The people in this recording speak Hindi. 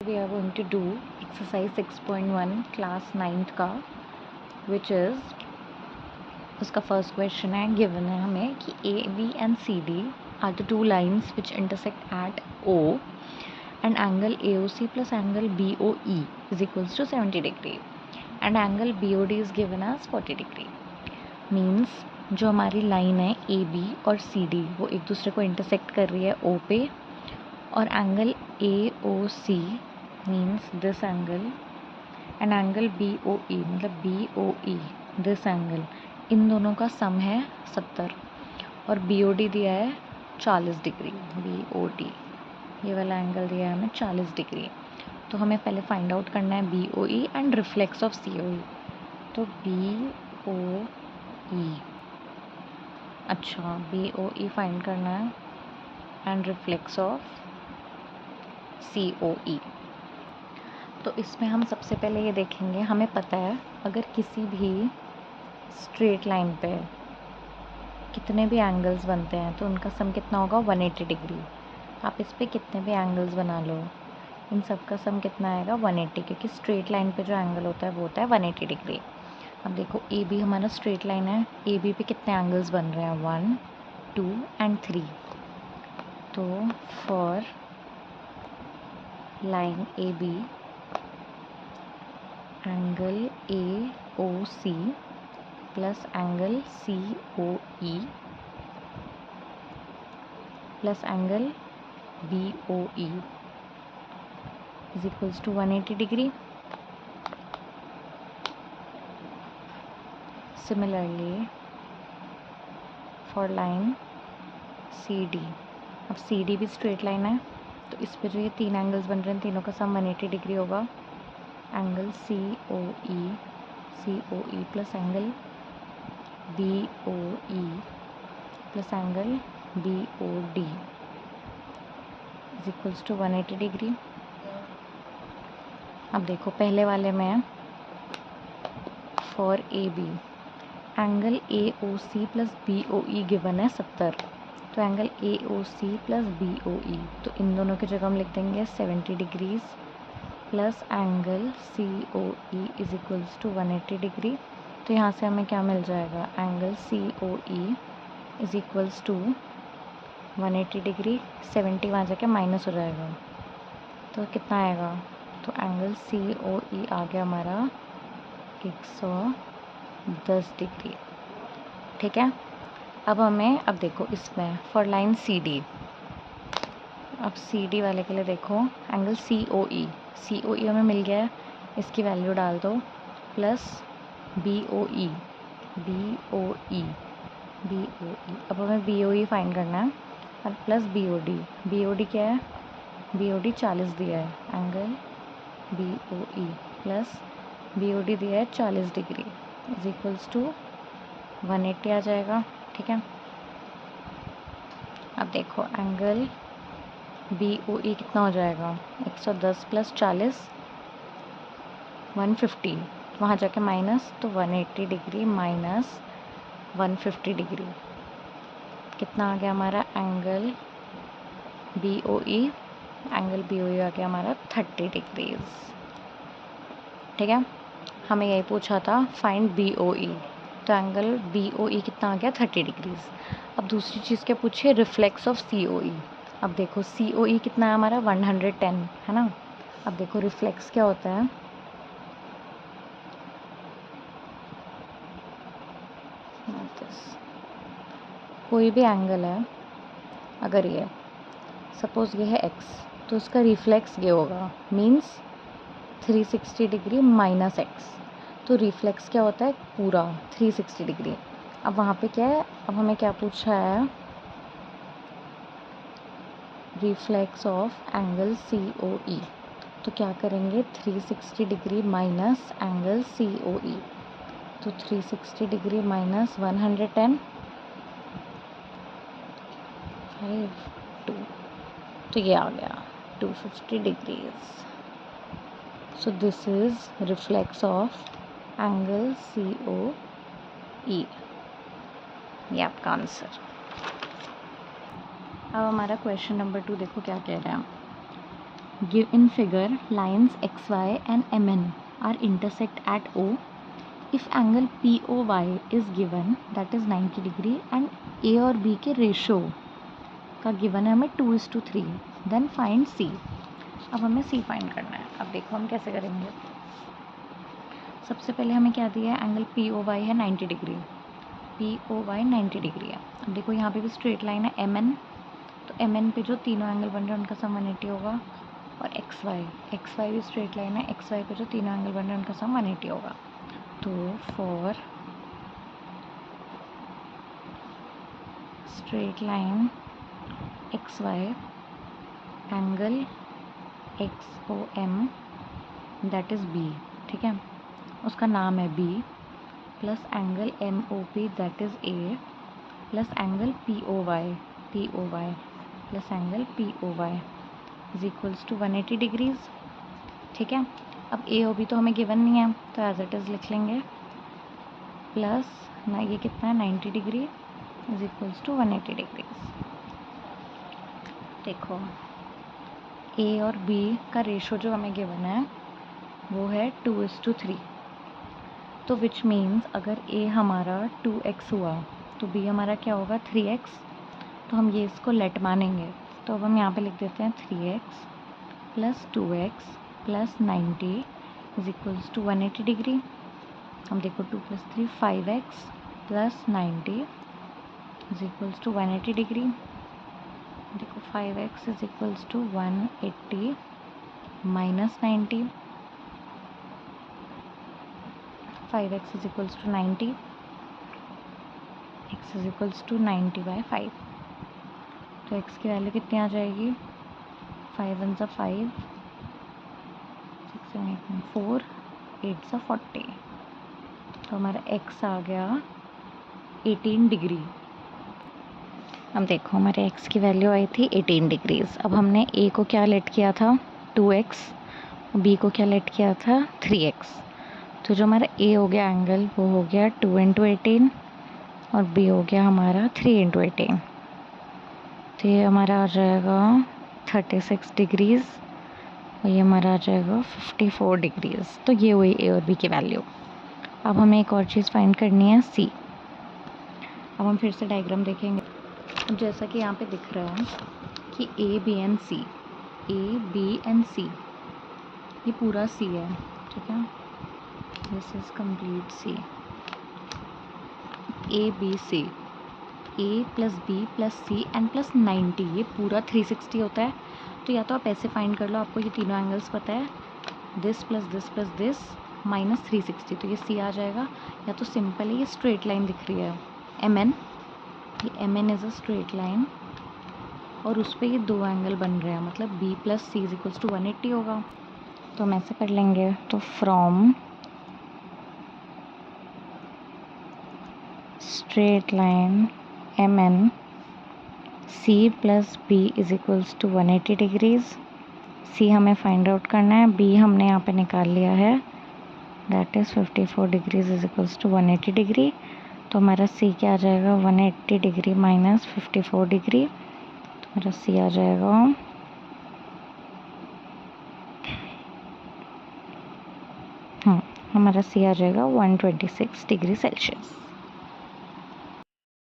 we are going to do exercise 6.1 class 9th का, which is उसका first question है, given है हमें कि A, B and C, D are the two lines which intersect at O and angle AOC plus angle BOE is equals to 70 degree and angle BOD is given as 40 degree. Means जो हमारी लाइन है AB और CD वो एक दूसरे को इंटरसेक्ट कर रही है O पे, और angle AOC means this angle and angle BOE मतलब BOE दिस एंगल, इन दोनों का सम है 70 और BOD दिया है 40 डिग्री. BOD ये वाला एंगल दिया है हमें 40 डिग्री. तो हमें पहले फाइंड आउट करना है BOE and reflex of COE. तो BOE, अच्छा BOE फाइंड करना है एंड रिफ्लेक्स ऑफ COE. तो इसमें हम सबसे पहले ये देखेंगे, हमें पता है अगर किसी भी स्ट्रेट लाइन पे कितने भी एंगल्स बनते हैं तो उनका सम कितना होगा 180 डिग्री. आप इस पे कितने भी एंगल्स बना लो, इन सब का सम कितना आएगा 180, क्योंकि स्ट्रेट लाइन पे जो एंगल होता है वो होता है 180 डिग्री. अब देखो AB हमारा स्ट्रेट लाइन है, AB पे कितने एंगल्स बन रहे हैं 1, 2 एंड 3. तो for line AB angle AOC plus angle COE plus angle BOE is equals to 180 degree. Similarly for line CD, अब CD भी स्ट्रेट लाइन है तो इस पे जो ये तीन एंगल्स बन रहे हैं तीनों का सम 180 डिग्री होगा. Angle COE plus angle BOE plus angle BOD is equals to 180 degree. अब देखो पहले वाले में for AB angle AOC plus BOE given है 70, तो एंगल AOC प्लस BOE तो इन दोनों की जगह हम लिख देंगे 70 degrees plus angle COE is equals to 180 degree. तो यहाँ से हमें क्या मिल जाएगा, angle COE is equals to 180 degree, 70 वहाँ जाके माइनस हो जाएगा तो कितना आएगा, तो एंगल COE आ गया हमारा 110 डिग्री. ठीक है. अब हमें अब देखो इसमें फॉर लाइन CD, अब CD वाले के लिए देखो एंगल COE हमें मिल गया है, इसकी वैल्यू डाल दो प्लस BOE. अब हमें BOE फाइंड करना है और प्लस BOD क्या है, BOD 40 दिया है, एंगल BOE प्लस BOD दिया है 40 डिग्री इज इक्वल्स टू 180 आ जाएगा. ठीक है. अब देखो एंगल BOE कितना हो जाएगा, 110 प्लस 40 150, वहाँ जाके माइनस, तो 180 डिग्री माइनस 150 डिग्री कितना आ गया हमारा, एंगल BOE आ गया हमारा 30 डिग्रीज. ठीक है. हमें यही पूछा था फाइंड BOE, तो एंगल BOE कितना आ गया 30 डिग्रीज. अब दूसरी चीज़ क्या पूछे, रिफ्लेक्स ऑफ COE. अब देखो COE कितना है हमारा 110 है ना. अब देखो रिफ्लेक्स क्या होता है, कोई भी एंगल है, अगर ये सपोज ये है x तो उसका रिफ्लेक्स ये होगा मीन्स 360 डिग्री माइनस x. तो रिफ्लेक्स क्या होता है पूरा 360 डिग्री. अब वहाँ पे क्या है, अब हमें क्या पूछा है, रिफ्लेक्स ऑफ एंगल COE. तो क्या करेंगे 360 डिग्री माइनस एंगल COE, तो 360 डिग्री माइनस 110 5 2, तो ये आ गया 250 degrees. So this is reflex of angle COE. ये आपका आंसर. अब हमारा क्वेश्चन नंबर 2 देखो क्या कह रहे हैं. give in figure lines xy and mn are intersect at O if angle POY is given that is 90 degree and A और B के रेशो का गिवन है हमें 2:3 देन फाइंड C। अब हमें C फाइंड करना है। अब देखो हम कैसे करेंगे। सबसे पहले हमें क्या दिया है, एंगल POY है 90 डिग्री, POY 90 डिग्री है। अब देखो यहाँ पे भी स्ट्रेट लाइन है MN, तो MN पे जो तीनों एंगल बन रहे हैं उनका सम 180 होगा। और XY भी स्ट्रेट लाइन है, XY पे जो तीनों एंगल बन रहे हैं उनका सम 180 होगा। तो for straight line XY angle XOM that is B, ठीक है, उसका नाम है B, plus angle MOP that is A, plus angle POY plus angle POY is equals to 180 degrees, ठीक है। अब AOB तो हमें गिवन नहीं है तो एज इट इज़ लिख लेंगे, प्लस ना ये कितना है 90 degree is equals to 180 degrees. देखो A और B का रेशो जो हमें गिवन है वो है 2:3, तो विच मीन्स अगर A हमारा 2x हुआ तो B हमारा क्या होगा 3x, तो हम ये इसको लेट मानेंगे। तो अब हम यहाँ पे लिख देते हैं 3x plus 2x plus 90 is equals to 180 degree. हम देखो 2 + 3 5x plus 90 is equals to 180 degree. देखो 5x is equals to 180 minus 90, 5x is equals to 90, x is equals to 90/5। तो x की वैल्यू कितनी आ जाएगी, 5 1 = 5, 6 7 8 9 4, 8 = 40। तो हमारा x आ गया 18 डिग्री। अब देखो हमारे x की वैल्यू आई थी 18 डिग्रीज। अब हमने a को क्या लेट किया था 2x, b को क्या लेट किया था 3x, तो जो हमारा a हो गया एंगल वो हो गया 2 × 18 और b हो गया हमारा 3 × 18, तो ये हमारा आ जाएगा 36 डिग्रीज और ये हमारा आ जाएगा 54 डिग्रीज। तो ये हुई a और b की वैल्यू। अब हमें एक और चीज़ फाइंड करनी है C। अब हम फिर से डायग्राम देखेंगे। अब जैसा कि यहाँ पे दिख रहा है कि A, B and C ये पूरा C है, ठीक है, this is complete C। ABC A + B + C n + 90 ये पूरा 360 होता है। तो या तो आप ऐसे फाइंड कर लो, आपको ये तीनों एंगल्स पता है, this plus this plus this minus 360, तो ये C आ जाएगा। या तो सिंपल ये स्ट्रेट लाइन दिख रही है MN, ये MN is a straight line और उस पर ये दो एंगल बन रहे हैं, मतलब B + C = 180 होगा। तो हम ऐसे कर लेंगे, तो from straight line MN C + B = 180 degrees. C हमें फाइंड आउट करना है, B हमने यहाँ पे निकाल लिया है, दैट इज़ 54 डिग्रीज = 180 डिग्री। तो हमारा C क्या आ जाएगा 180 डिग्री माइनस 54 डिग्री, तो हमारा C आ जाएगा हमारा C आ जाएगा 126 डिग्री सेल्सियस।